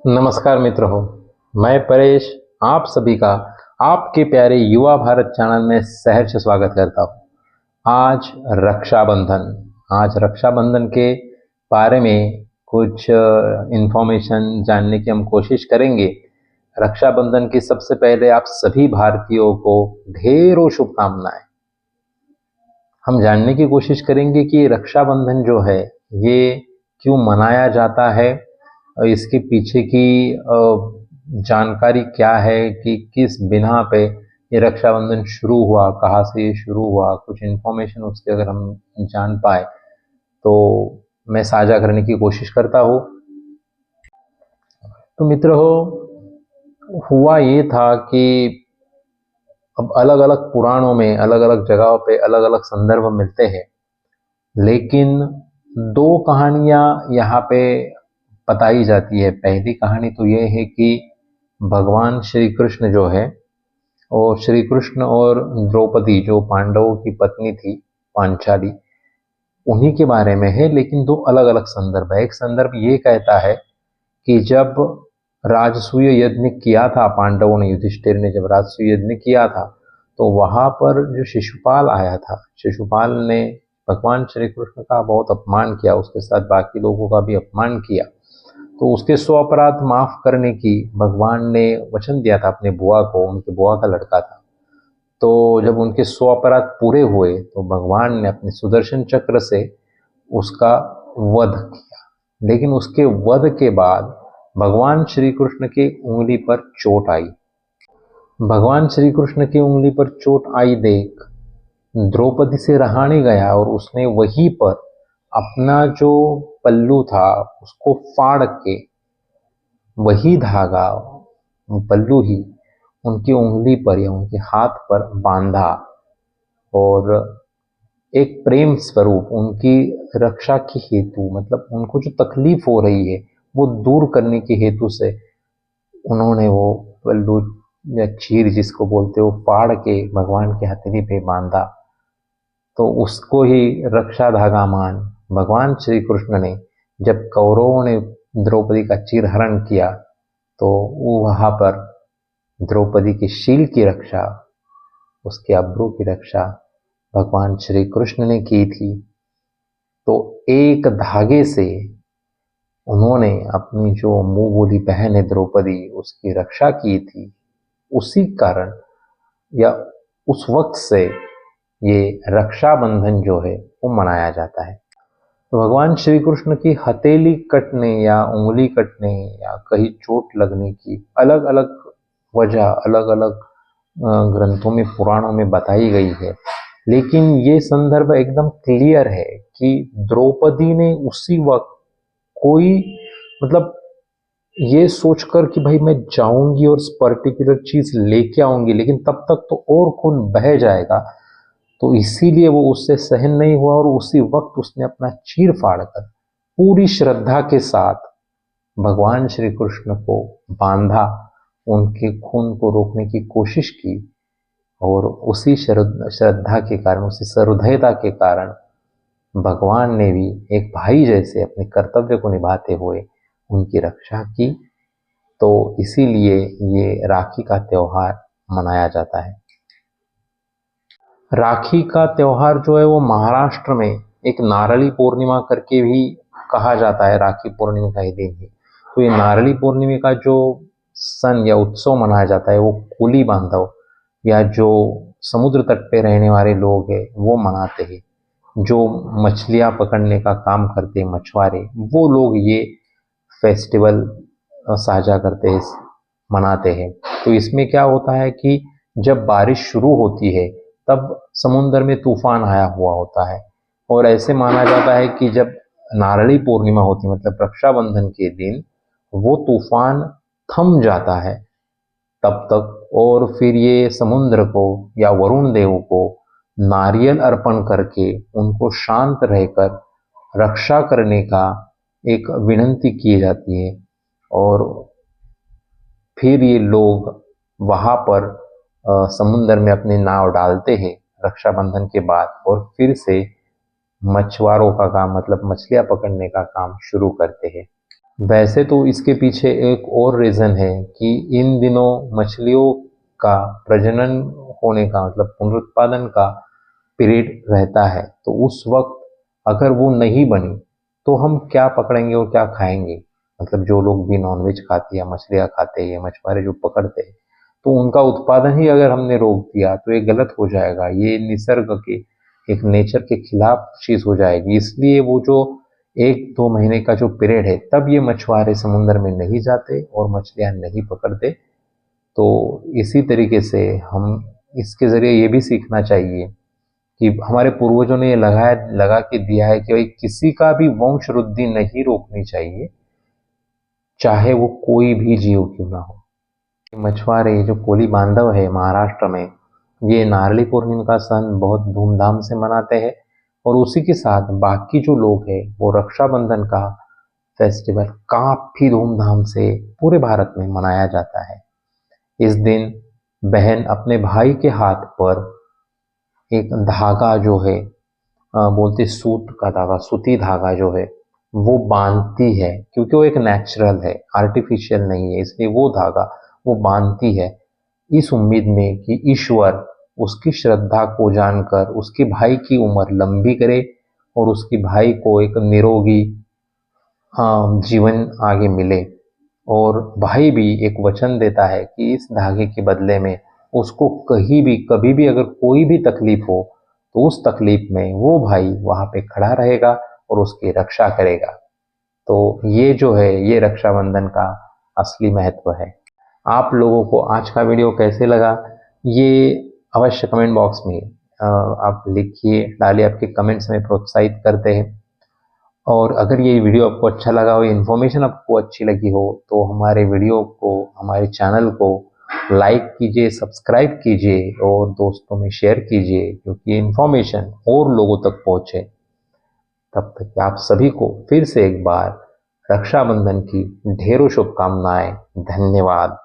नमस्कार मित्रों, मैं परेश आप सभी का आपके प्यारे युवा भारत चैनल में सहर्ष स्वागत करता हूँ। आज रक्षाबंधन के बारे में कुछ इंफॉर्मेशन जानने की हम कोशिश करेंगे। रक्षाबंधन की सबसे पहले आप सभी भारतीयों को ढेरों शुभकामनाएं। हम जानने की कोशिश करेंगे कि रक्षाबंधन जो है ये क्यों मनाया जाता है, इसके पीछे की जानकारी क्या है कि किस बिना पे ये रक्षाबंधन शुरू हुआ, कहाँ से ये शुरू हुआ, कुछ इन्फॉर्मेशन उसके अगर हम जान पाए तो मैं साझा करने की कोशिश करता हूँ। तो मित्रों, हुआ ये था कि अब अलग अलग पुराणों में अलग अलग जगहों पे अलग अलग संदर्भ मिलते हैं, लेकिन दो कहानियां यहाँ पे बताई जाती है। पहली कहानी तो ये है कि भगवान श्री कृष्ण जो है, और श्री कृष्ण और द्रौपदी जो पांडवों की पत्नी थी पांचाली, उन्हीं के बारे में है, लेकिन दो अलग अलग संदर्भ है। एक संदर्भ ये कहता है कि जब राजसूय यज्ञ किया था पांडवों ने, युधिष्ठिर ने जब राजसूय यज्ञ किया था तो वहां पर जो शिशुपाल आया था, शिशुपाल ने भगवान श्री कृष्ण का बहुत अपमान किया, उसके साथ बाकी लोगों का भी अपमान किया। तो उसके 100 अपराध माफ करने की भगवान ने वचन दिया था अपने बुआ को, उनके बुआ का लड़का था। तो जब उनके 100 अपराध पूरे हुए तो भगवान ने अपने सुदर्शन चक्र से उसका वध किया। लेकिन उसके वध के बाद भगवान श्री कृष्ण की उंगली पर चोट आई। भगवान श्री कृष्ण की उंगली पर चोट आई देख द्रौपदी से रहा नहीं गया और उसने वहीं पर अपना जो पल्लू था उसको फाड़ के वही धागा, पल्लू ही उनकी उंगली पर या उनके हाथ पर बांधा और एक प्रेम स्वरूप उनकी रक्षा की हेतु, मतलब उनको जो तकलीफ हो रही है वो दूर करने के हेतु से उन्होंने वो पल्लू या चीर जिसको बोलते हो फाड़ के भगवान के हथेली पे बांधा। तो उसको ही रक्षा धागा मान भगवान श्री कृष्ण ने, जब कौरवों ने द्रौपदी का चीरहरण किया तो वो वहां पर द्रौपदी के शील की रक्षा, उसके अब्रू की रक्षा भगवान श्री कृष्ण ने की थी। तो एक धागे से उन्होंने अपनी जो मुंह बोली बहन है द्रौपदी, उसकी रक्षा की थी। उसी कारण या उस वक्त से ये रक्षाबंधन जो है वो मनाया जाता है। तो भगवान श्री कृष्ण की हथेली कटने या उंगली कटने या कहीं चोट लगने की अलग अलग वजह अलग अलग ग्रंथों में, पुराणों में बताई गई है, लेकिन ये संदर्भ एकदम क्लियर है कि द्रौपदी ने उसी वक्त कोई, मतलब ये सोचकर कि भाई मैं जाऊंगी और पर्टिकुलर चीज लेके आऊंगी, लेकिन तब तक तो और खून बह जाएगा, तो इसीलिए वो उससे सहन नहीं हुआ और उसी वक्त उसने अपना चीर फाड़कर पूरी श्रद्धा के साथ भगवान श्री कृष्ण को बांधा, उनके खून को रोकने की कोशिश की। और उसी श्रद्धा के कारण, उसी सहृदयता के कारण भगवान ने भी एक भाई जैसे अपने कर्तव्य को निभाते हुए उनकी रक्षा की। तो इसीलिए ये राखी का त्योहार मनाया जाता है। राखी का त्योहार जो है वो महाराष्ट्र में एक नारळी पूर्णिमा करके भी कहा जाता है। राखी पूर्णिमा का ही दिन है। तो ये नारळी पूर्णिमा का जो सन या उत्सव मनाया जाता है वो कुली बांधव या जो समुद्र तट पे रहने वाले लोग हैं वो मनाते हैं। जो मछलियां पकड़ने का काम करते हैं मछुआरे, वो लोग ये फेस्टिवल साझा करते हैं, मनाते हैं। तो इसमें क्या होता है कि जब बारिश शुरू होती है तब समुद्र में तूफान आया हुआ होता है, और ऐसे माना जाता है कि जब नारळी पूर्णिमा होती है, मतलब रक्षाबंधन के दिन, वो तूफान थम जाता है तब तक, और फिर ये समुद्र को या वरुण देव को नारियल अर्पण करके उनको शांत रहकर रक्षा करने का एक विनंती की जाती है। और फिर ये लोग वहां पर समुद्र में अपनी नाव डालते हैं रक्षाबंधन के बाद, और फिर से मछुआरों का काम, मतलब मछलियां पकड़ने का काम शुरू करते हैं। वैसे तो इसके पीछे एक और रीज़न है कि इन दिनों मछलियों का प्रजनन होने का मतलब पुनरुत्पादन का पीरियड रहता है, तो उस वक्त अगर वो नहीं बनी तो हम क्या पकड़ेंगे और क्या खाएंगे। मतलब जो लोग भी नॉनवेज खाते या मछलियाँ खाते हैं या मछुआरे जो पकड़ते हैं, तो उनका उत्पादन ही अगर हमने रोक दिया तो ये गलत हो जाएगा। ये निसर्ग के एक नेचर के खिलाफ चीज़ हो जाएगी। इसलिए वो जो 1-2 महीने का जो पीरियड है, तब ये मछुआरे समुद्र में नहीं जाते और मछलियाँ नहीं पकड़ते। तो इसी तरीके से हम इसके ज़रिए ये भी सीखना चाहिए कि हमारे पूर्वजों ने ये लगा के दिया है कि भाई किसी का भी वंश वृद्धि नहीं रोकनी चाहिए, चाहे वो कोई भी जीव क्यों ना हो। मछुआरे जो कोली बांधव है महाराष्ट्र में, ये नारली पूर्णिमा का सन बहुत धूमधाम से मनाते हैं और उसी के साथ बाकी जो लोग हैं वो रक्षाबंधन का फेस्टिवल काफी धूमधाम से पूरे भारत में मनाया जाता है। इस दिन बहन अपने भाई के हाथ पर एक धागा जो है, बोलते सूत का धागा, सूती धागा जो है वो बांधती है, क्योंकि वो एक नेचुरल है, आर्टिफिशियल नहीं है, इसलिए वो धागा वो बांधती है इस उम्मीद में कि ईश्वर उसकी श्रद्धा को जानकर उसके भाई की उम्र लंबी करे और उसके भाई को एक निरोगी जीवन आगे मिले। और भाई भी एक वचन देता है कि इस धागे के बदले में उसको कहीं भी कभी भी अगर कोई भी तकलीफ हो तो उस तकलीफ में वो भाई वहां पे खड़ा रहेगा और उसकी रक्षा करेगा। तो ये जो है ये रक्षाबंधन का असली महत्व है। आप लोगों को आज का वीडियो कैसे लगा ये अवश्य कमेंट बॉक्स में आप लिखिए, डालिए, आपके कमेंट्स में प्रोत्साहित करते हैं। और अगर ये वीडियो आपको अच्छा लगा हो, इन्फॉर्मेशन आपको अच्छी लगी हो, तो हमारे वीडियो को, हमारे चैनल को लाइक कीजिए, सब्सक्राइब कीजिए और दोस्तों में शेयर कीजिए, क्योंकि ये इन्फॉर्मेशन और लोगों तक पहुंचे। तब तक आप सभी को फिर से एक बार रक्षाबंधन की ढेरों शुभकामनाएं। धन्यवाद।